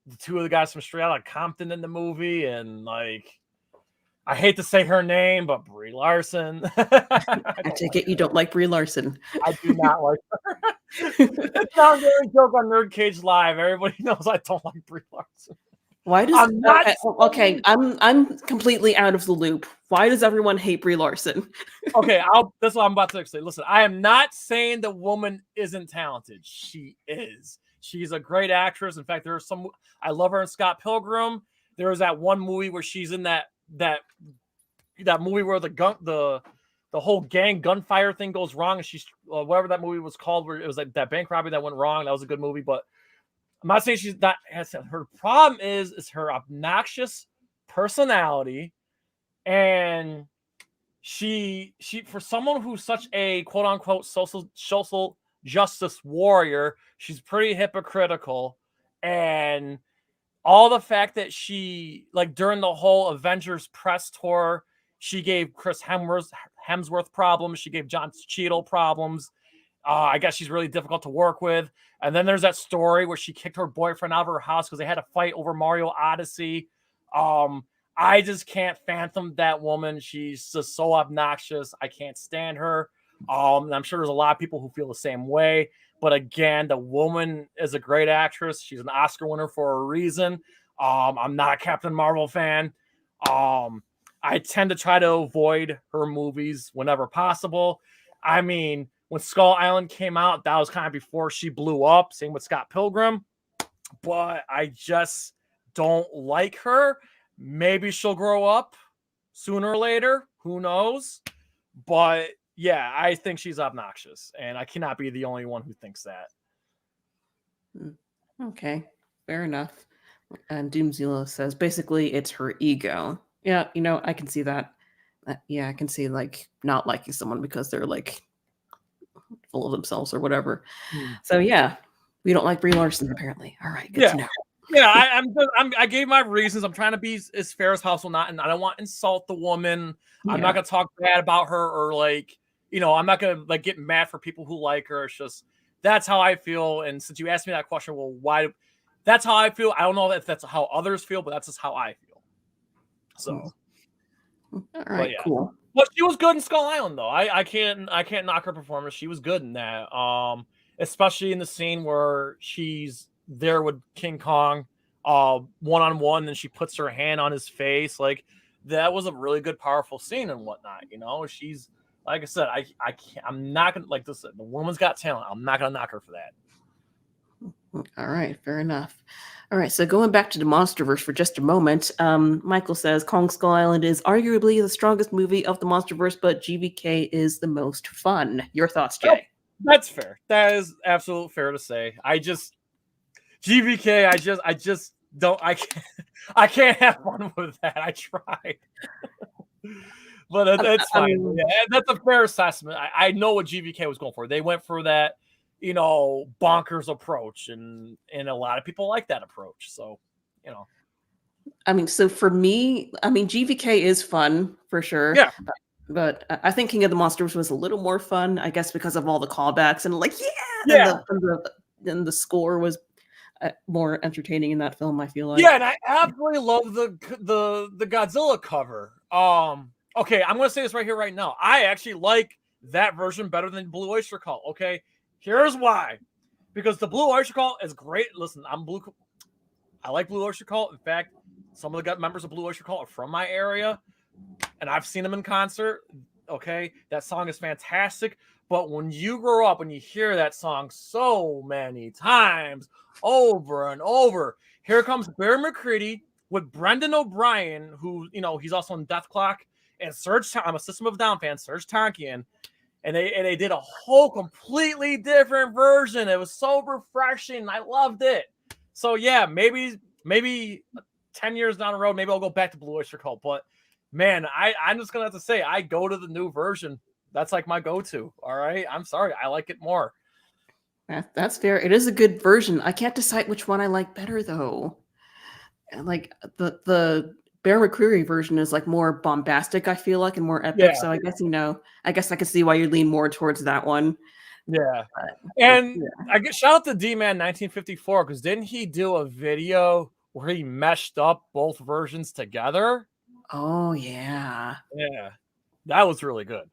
the two of the guys from Straight Outta Compton in the movie, and like, I hate to say her name, but Brie Larson. I take it you don't like Brie Larson. I do not like her. It's not a very joke on NerdCage Live. Everybody knows I don't like Brie Larson. Why does I'm completely out of the loop. Why does everyone hate Brie Larson? Okay, that's what I'm about to say. Listen, I am not saying the woman isn't talented. She is. She's a great actress. In fact, I love her in Scott Pilgrim. There was that one movie where she's in that movie where the whole gang gunfire thing goes wrong, and she's whatever that movie was called, where it was like that bank robbery that went wrong. That was a good movie, but I'm not saying she's not. Her problem is her obnoxious personality, and she for someone who's such a quote unquote social justice warrior, she's pretty hypocritical, and all the fact that she, like, during the whole Avengers press tour, she gave Chris Hemsworth problems. She gave John Cheadle problems. I guess she's really difficult to work with. And then there's that story where she kicked her boyfriend out of her house because they had a fight over Mario Odyssey. I just can't fathom that woman. She's just so obnoxious. I can't stand her. And I'm sure there's a lot of people who feel the same way. But again, the woman is a great actress. She's an Oscar winner for a reason. I'm not a Captain Marvel fan. I tend to try to avoid her movies whenever possible. I mean, when Skull Island came out, that was kind of before she blew up. Same with Scott Pilgrim. But I just don't like her. Maybe she'll grow up sooner or later. Who knows? But yeah, I think she's obnoxious, and I cannot be the only one who thinks that. Okay, fair enough. And Doomzilla says, basically, it's her ego. Yeah, I can see that. I can see, like, not liking someone because they're, like, full of themselves or whatever. So, yeah, we don't like Brie Larson, apparently. All right, good to know. Yeah, I gave my reasons. I'm trying to be as fair as possible, and I don't want to insult the woman. Yeah. I'm not going to talk bad about her or, like, I'm not going to, like, get mad for people who like her. It's just, that's how I feel. And since you asked me that question, well, why? That's how I feel. I don't know if that's how others feel, but that's just how I feel. So, all right, cool. But she was good in Skull Island, though. I can't knock her performance. She was good in that. Especially in the scene where she's there with King Kong, one-on-one, and she puts her hand on his face. Like, that was a really good, powerful scene and whatnot. She's, like I said, I'm not gonna, like this. The woman's got talent. I'm not gonna knock her for that. All right, fair enough. All right, so going back to the Monsterverse for just a moment, Michael says Kong Skull Island is arguably the strongest movie of the Monsterverse, but GVK is the most fun. Your thoughts, Jay? Yep, that's fair. That is absolutely fair to say. GVK, I just don't. I can't have fun with that. I tried. But it's fine. Yeah, that's a fair assessment. I know what GVK was going for. They went for that, bonkers approach, and a lot of people like that approach. So, I mean, so for me, I mean, GVK is fun for sure. Yeah, But I think King of the Monsters was a little more fun, I guess, because of all the callbacks and like, yeah, and yeah, the score was more entertaining in that film. I feel yeah, like. and I absolutely love the Godzilla cover. Okay, I'm gonna say this right here, right now. I actually like that version better than Blue Oyster Cult. Okay, here's why. Because the Blue Oyster Cult is great. Listen, I like Blue Oyster Cult. In fact, some of the members of Blue Oyster Cult are from my area, and I've seen them in concert. Okay, that song is fantastic. But when you grow up and you hear that song so many times over and over, here comes Bear McCready with Brendan O'Brien, who he's also in Death Clock, and Serge. I'm a System of a Down fan, Serge Tankian, and they did a whole completely different version. It was so refreshing. I loved it. So yeah, maybe 10 years down the road, maybe I'll go back to Blue Oyster Cult. But man, I'm just gonna have to say I go to the new version. That's like my go-to. All right. I'm sorry. I like it more. That's fair. It is a good version. I can't decide which one I like better though. And like the Bear McCreary version is like more bombastic, I feel like, and more epic. Yeah. So I guess I can see why you lean more towards that one. Yeah. But, And I get shout out to D-Man 1954 because didn't he do a video where he meshed up both versions together? oh yeah. Yeah. That was really good.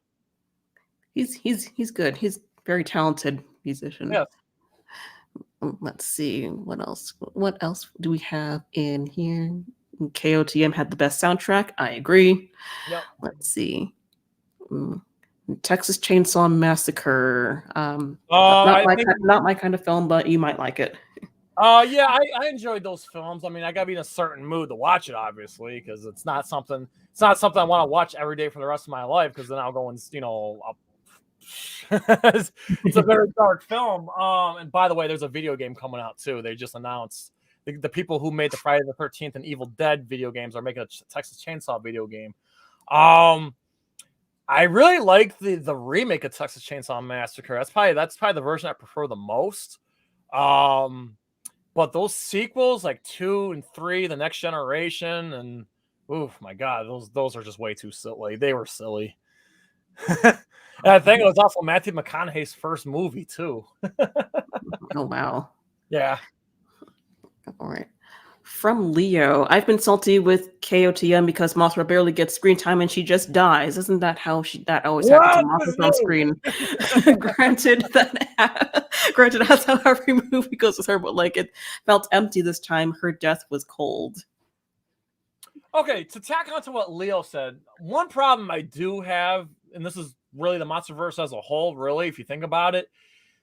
He's good. He's very talented musician. Yeah. Let's see what else. What else do we have in here? KOTM had the best soundtrack. I agree. Yep. Let's see. Texas Chainsaw Massacre. Not my kind of film, but you might like it. Yeah, I enjoyed those films. I mean, I gotta be in a certain mood to watch it, obviously, because it's not something I want to watch every day for the rest of my life. Because then I'll go and it's a very dark film. And by the way, there's a video game coming out too. They just announced the people who made the Friday the 13th and Evil Dead video games are making a Texas Chainsaw video game. I really like the remake of Texas Chainsaw Massacre. That's probably the version I prefer the most. But those sequels like 2 and 3, The Next Generation, and oh my god, those are just way too silly. They were silly. And I think it was also Matthew McConaughey's first movie too. Oh wow. Yeah. All right. From Leo, I've been salty with KOTM because Mothra barely gets screen time and she just dies. Isn't that how that always happens when Mothra's on screen? Granted, that's how every movie goes with her, but like it felt empty this time. Her death was cold. Okay, to tack on to what Leo said, one problem I do have, and this is really the Monsterverse as a whole, really, if you think about it.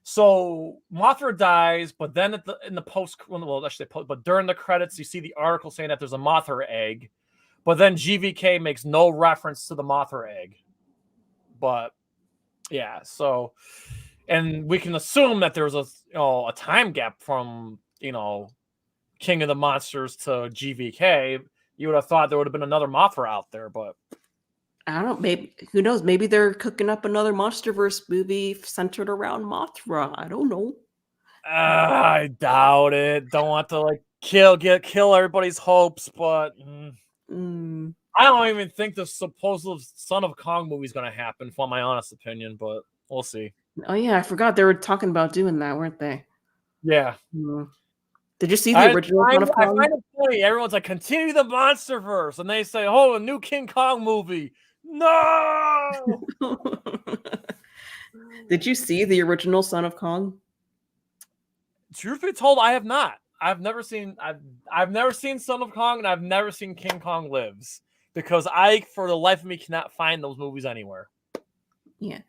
So Mothra dies, but then but during the credits, you see the article saying that there's a Mothra egg, but then GVK makes no reference to the Mothra egg. But yeah, so, and we can assume that there's a time gap from King of the Monsters to GVK. You would have thought there would have been another Mothra out there, but I don't know. Maybe, who knows? Maybe they're cooking up another Monsterverse movie centered around Mothra. I don't know. I doubt it. Don't want to kill everybody's hopes, but I don't even think the supposed Son of Kong movie is going to happen, for my honest opinion. But we'll see. Oh yeah, I forgot they were talking about doing that, weren't they? Yeah. Did you see the original Son of Kong? I find it funny. Everyone's like, continue the Monsterverse, and they say, "Oh, a new King Kong movie." No. Did you see the original Son of Kong? Truth be told, I have not. I've never seen Son of Kong, and I've never seen King Kong Lives, because I, for the life of me, cannot find those movies anywhere. Yeah.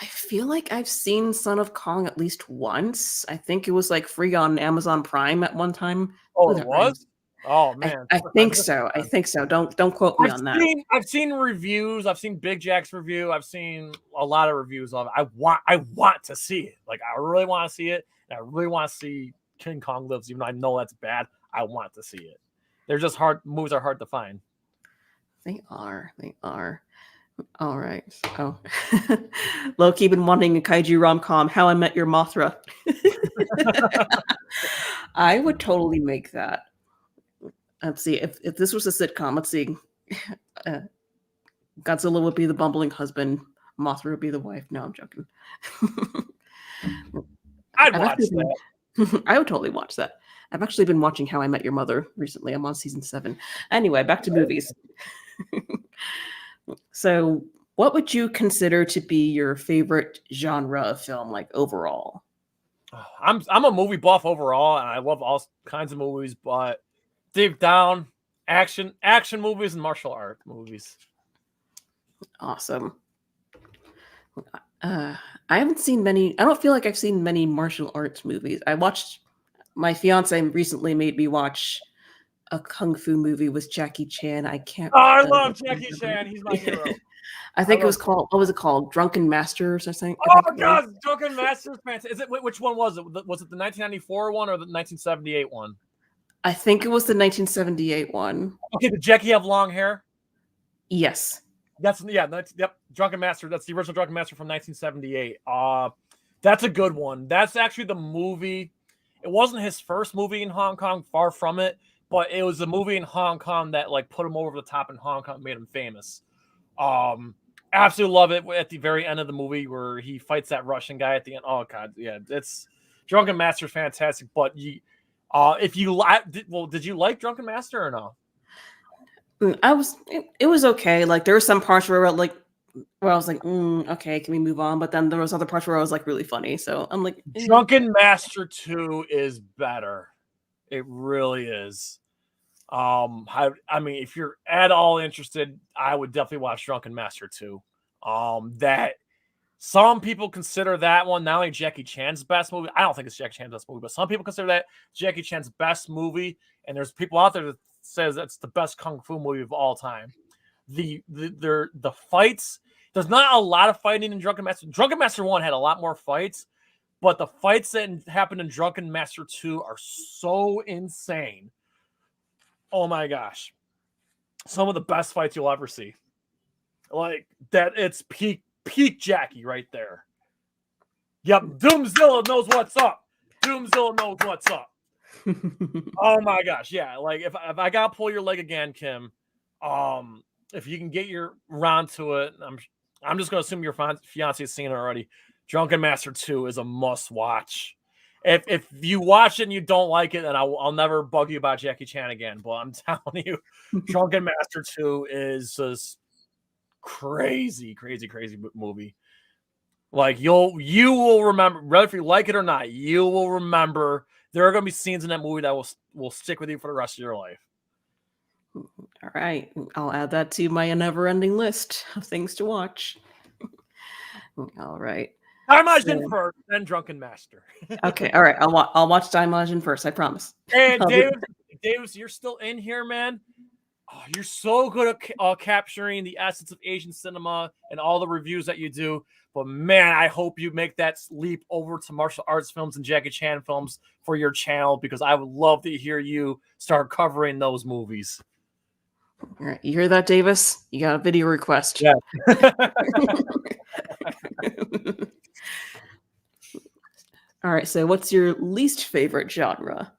I feel like I've seen Son of Kong at least once. I think it was like free on Amazon Prime at one time. Oh, it was? Oh man, I think so. I think so. Don't quote me on that. I've seen reviews. I've seen Big Jack's review. I've seen a lot of reviews of it. I want to see it. Like, I really want to see it. And I really want to see King Kong Lives, even though I know that's bad. I want to see it. They're just hard. Movies are hard to find. They are. All right. Oh, Loki been wanting a kaiju rom-com. How I Met Your Mothra. I would totally make that. Let's see. If this was a sitcom, let's see. Uh, Godzilla would be the bumbling husband. Mothra would be the wife. No, I'm joking. I'd watch that. I would totally watch that. I've actually been watching How I Met Your Mother recently. I'm on season 7. Anyway, back to movies. So, what would you consider to be your favorite genre of film, like overall? I'm a movie buff overall, and I love all kinds of movies, but deep down, action movies and martial art movies. Awesome. I haven't seen many. I don't feel like I've seen many martial arts movies. I watched. My fiance recently made me watch a kung fu movie with Jackie Chan. I can't. Oh, I love Jackie Chan. He's my hero. I think it was called. What was it called? Drunken Master or something? Oh God, Drunken Master is fantastic. Is it? Which one was it? Was it the 1994 one or the 1978 one? I think it was the 1978 one. Okay, did Jackie have long hair? Yes. Yep. Drunken Master. That's the original Drunken Master from 1978. That's a good one. That's actually the movie. It wasn't his first movie in Hong Kong, far from it, but it was a movie in Hong Kong that like put him over the top in Hong Kong, made him famous. Absolutely love it at the very end of the movie where he fights that Russian guy at the end. Oh God, yeah, it's Drunken Master is fantastic. But did you like Drunken Master or no? It was okay. Like there were some parts where I was like, okay, can we move on? But then there was other parts where I was like really funny. So I'm like, Drunken Master 2 is better. It really is. I mean, if you're at all interested, I would definitely watch Drunken Master 2. That some people consider that one not only Jackie Chan's best movie. I don't think it's Jackie Chan's best movie, but some people consider that Jackie Chan's best movie. And there's people out there that says that's the best kung fu movie of all time. The fights, there's not a lot of fighting in Drunken Master. Drunken Master 1 had a lot more fights, but the fights that happened in Drunken Master 2 are so insane. Oh my gosh. Some of the best fights you'll ever see. Like that, it's peak Jackie right there. Yep, Doomzilla knows what's up. Doomzilla knows what's up. Oh my gosh, yeah. Like if I gotta pull your leg again, Kim, if you can get your round to it, I'm just gonna assume your fiance has seen it already. Drunken Master 2 is a must watch. If you watch it and you don't like it, then I'll never bug you about Jackie Chan again. But I'm telling you, Drunken Master 2 is just crazy movie. Like you will remember, whether if you like it or not, you will remember. There are going to be scenes in that movie that will stick with you for the rest of your life. All right, I'll add that to my never-ending list of things to watch. All right. Daimajin first, then Drunken Master. Okay, all right. I'll watch Daimajin first. I promise. And Davis, you're still in here, man. Oh, you're so good at capturing the essence of Asian cinema and all the reviews that you do. But man, I hope you make that leap over to martial arts films and Jackie Chan films for your channel, because I would love to hear you start covering those movies. All right, you hear that, Davis? You got a video request. Yeah. All right, so what's your least favorite genre?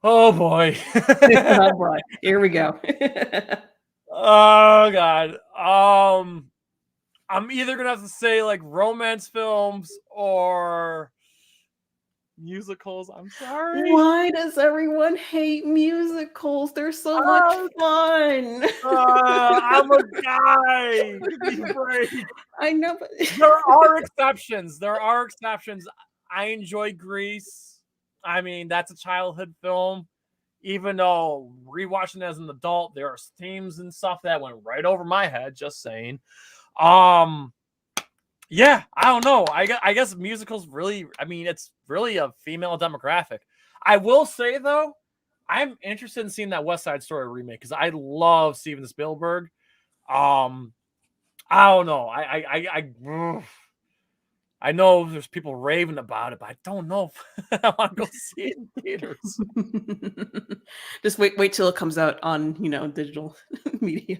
Oh boy. Oh boy. Here we go. Oh God. I'm either gonna have to say like romance films or musicals. I'm sorry. Why does everyone hate musicals? They're so much fun. I'm a guy. I know, but there are exceptions. I enjoy Grease. I mean, that's a childhood film. Even though rewatching it as an adult, there are themes and stuff that went right over my head. Just saying. Yeah, I don't know. I guess musicals really, I mean, it's really a female demographic. I will say though, I'm interested in seeing that West Side Story remake because I love Steven Spielberg. I don't know. I know there's people raving about it, but I don't know if I want to go see it in theaters. Just wait till it comes out on digital media,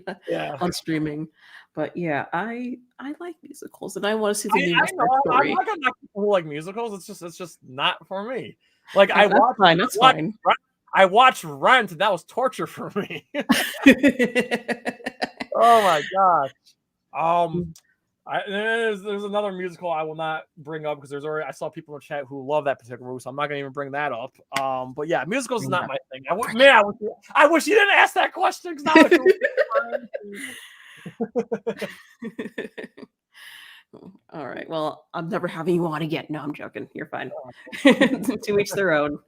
on streaming. But yeah, I like musicals, and I want to see the new West Side Story. I'm not gonna knock people who like musicals. It's just not for me. Like That's fine. I watched Rent, and that was torture for me. Oh my gosh. There's another musical I will not bring up because I saw people in the chat who love that particular movie, so I'm not gonna even bring that up. But yeah, musicals is not my thing. I wish you didn't ask that question because now All right. Well, I'm never having you on again. No, I'm joking. You're fine. To each their own.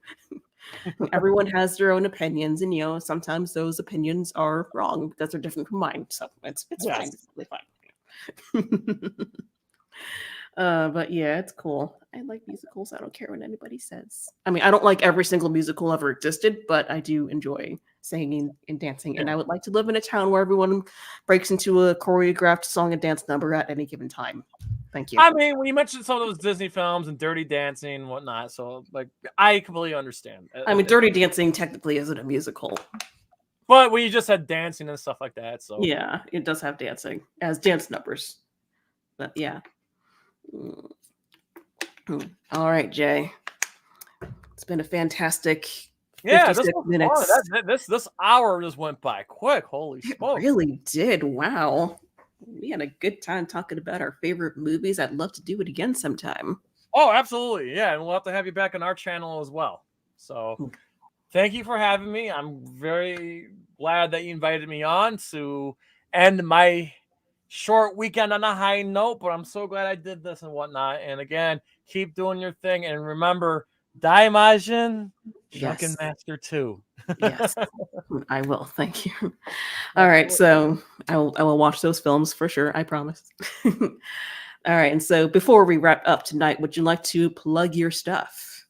Everyone has their own opinions, and sometimes those opinions are wrong because they're different from mine. So it's fine. It's really fine. But yeah, it's cool. I like musicals. I don't care what anybody says. I mean, I don't like every single musical ever existed, but I do enjoy singing and dancing. And I would like to live in a town where everyone breaks into a choreographed song and dance number at any given time. Thank you. I mean, when you mentioned some of those Disney films and Dirty Dancing and whatnot, so like I completely understand. I mean, Dirty Dancing technically isn't a musical. But when you just had dancing and stuff like that, so yeah, it does have dancing as dance numbers. But yeah. All right, Jay. It's been a fantastic 56 minutes. This hour just went by quick. Holy smoke. It really did. Wow. We had a good time talking about our favorite movies. I'd love to do it again sometime. Oh, absolutely. Yeah, and we'll have to have you back on our channel as well. So thank you for having me. I'm very glad that you invited me on to end my short weekend on a high note, but I'm so glad I did this and whatnot. And again, keep doing your thing. And remember, Daimajin, Drunken Master 2. Yes, I will. Thank you. All right, so I will watch those films for sure. I promise. All right, and so before we wrap up tonight, would you like to plug your stuff?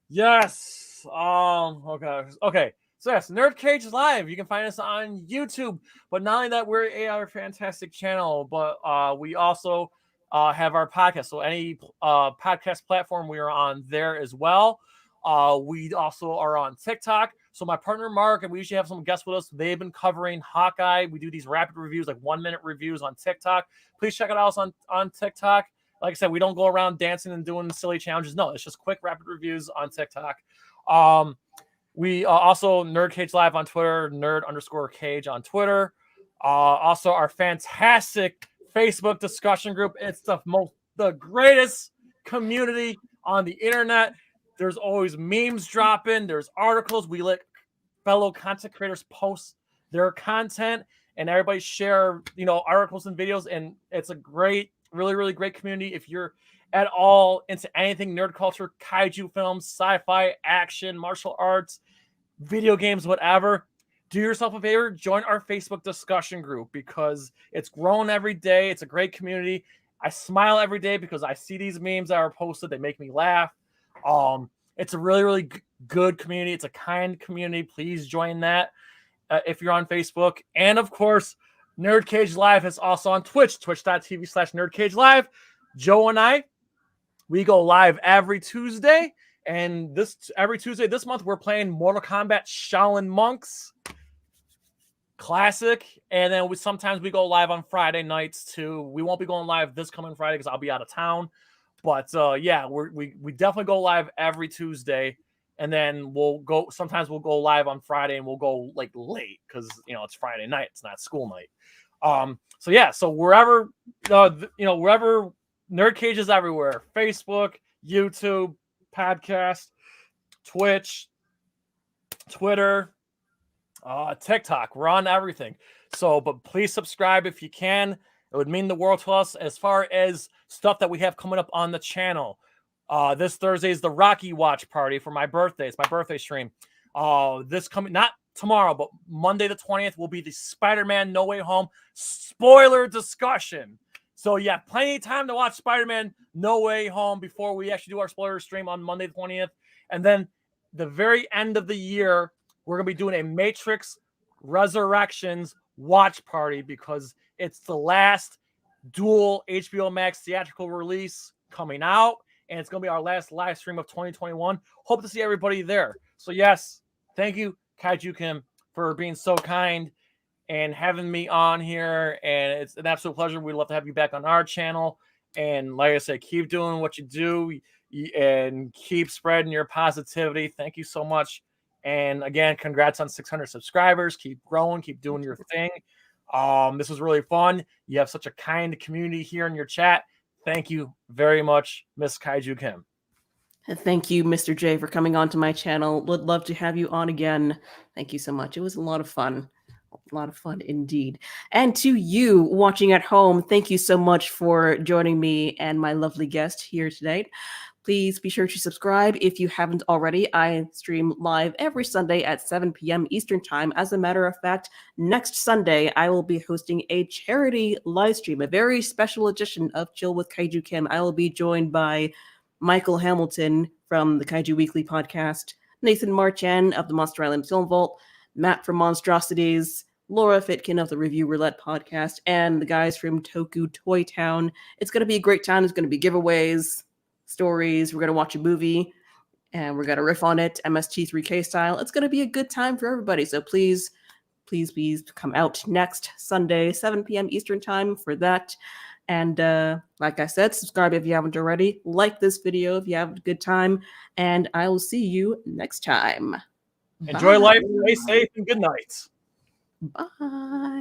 Yes. Okay. So yes, NerdCage Live. You can find us on YouTube. But not only that, we're our fantastic channel, but we also have our podcast. So any podcast platform, we are on there as well. We also are on TikTok. So my partner Mark, and we usually have some guests with us. They've been covering Hawkeye. We do these rapid reviews, like 1-minute reviews on TikTok. Please check it out on TikTok. Like I said, we don't go around dancing and doing silly challenges. No, it's just quick rapid reviews on TikTok. We also NerdCage Live on Twitter, nerd_cage on Twitter. Also our fantastic Facebook discussion group. It's the greatest community on the internet. There's always memes dropping. There's articles. We let fellow content creators post their content, and everybody share, articles and videos. And it's a great, really, really great community. If you're at all into anything nerd culture, kaiju films, sci-fi, action, martial arts, video games, whatever, do yourself a favor, join our Facebook discussion group because it's grown every day. It's a great community. I smile every day because I see these memes that are posted. They make me laugh. It's a really, really good community. It's a kind community. Please join that if you're on Facebook. And of course, NerdCage Live is also on Twitch, twitch.tv/NerdCage Live. Joe and I, we go live every Tuesday. And every Tuesday this month, we're playing Mortal Kombat Shaolin Monks Classic. And then sometimes we go live on Friday nights too. We won't be going live this coming Friday because I'll be out of town. But yeah, we definitely go live every Tuesday. And then sometimes we'll go live on Friday and we'll go like late because, it's Friday night. It's not school night. So yeah, so wherever NerdCage is everywhere. Facebook, YouTube, podcast, Twitch, Twitter, TikTok. We're on everything. So, but please subscribe if you can. It would mean the world to us. As far as stuff that we have coming up on the channel, this Thursday is the Rocky Watch Party for my birthday. It's my birthday stream. Not tomorrow, but Monday the 20th will be the Spider-Man No Way Home spoiler discussion. So yeah, plenty of time to watch Spider-Man No Way Home before we actually do our spoiler stream on Monday the 20th. And then the very end of the year, we're going to be doing a Matrix Resurrections watch party because it's the last dual HBO Max theatrical release coming out. And it's going to be our last live stream of 2021. Hope to see everybody there. So yes, thank you, Kaiju Kim, for being so kind and having me on here. And it's an absolute pleasure. We'd love to have you back on our channel. And like I said, keep doing what you do and keep spreading your positivity. Thank you so much. And again, congrats on 600 subscribers. Keep growing, keep doing your thing. This was really fun. You have such a kind community here in your chat. Thank you very much, Miss Kaiju Kim. Thank you, Mr. J, for coming on to my channel. Would love to have you on again. Thank you so much. It was a lot of fun. A lot of fun indeed. And to you watching at home, thank you so much for joining me and my lovely guest here tonight. Please be sure to subscribe if you haven't already. I stream live every Sunday at 7 p.m. Eastern Time. As a matter of fact, next Sunday, I will be hosting a charity live stream, a very special edition of Chill with Kaiju Kim. I will be joined by Michael Hamilton from the Kaiju Weekly podcast, Nathan Marchand of the Monster Island Film Vault, Matt from Monstrosities, Laura Fitkin of the Review Roulette podcast, and the guys from Toku Toy Town. It's going to be a great time. There's going to be giveaways, stories. We're going to watch a movie, and we're going to riff on it, MST3K style. It's going to be a good time for everybody. So please come out next Sunday, 7 p.m. Eastern Time for that. And like I said, subscribe if you haven't already. Like this video if you have a good time. And I will see you next time. Enjoy Bye. life, stay safe, and good night. Bye.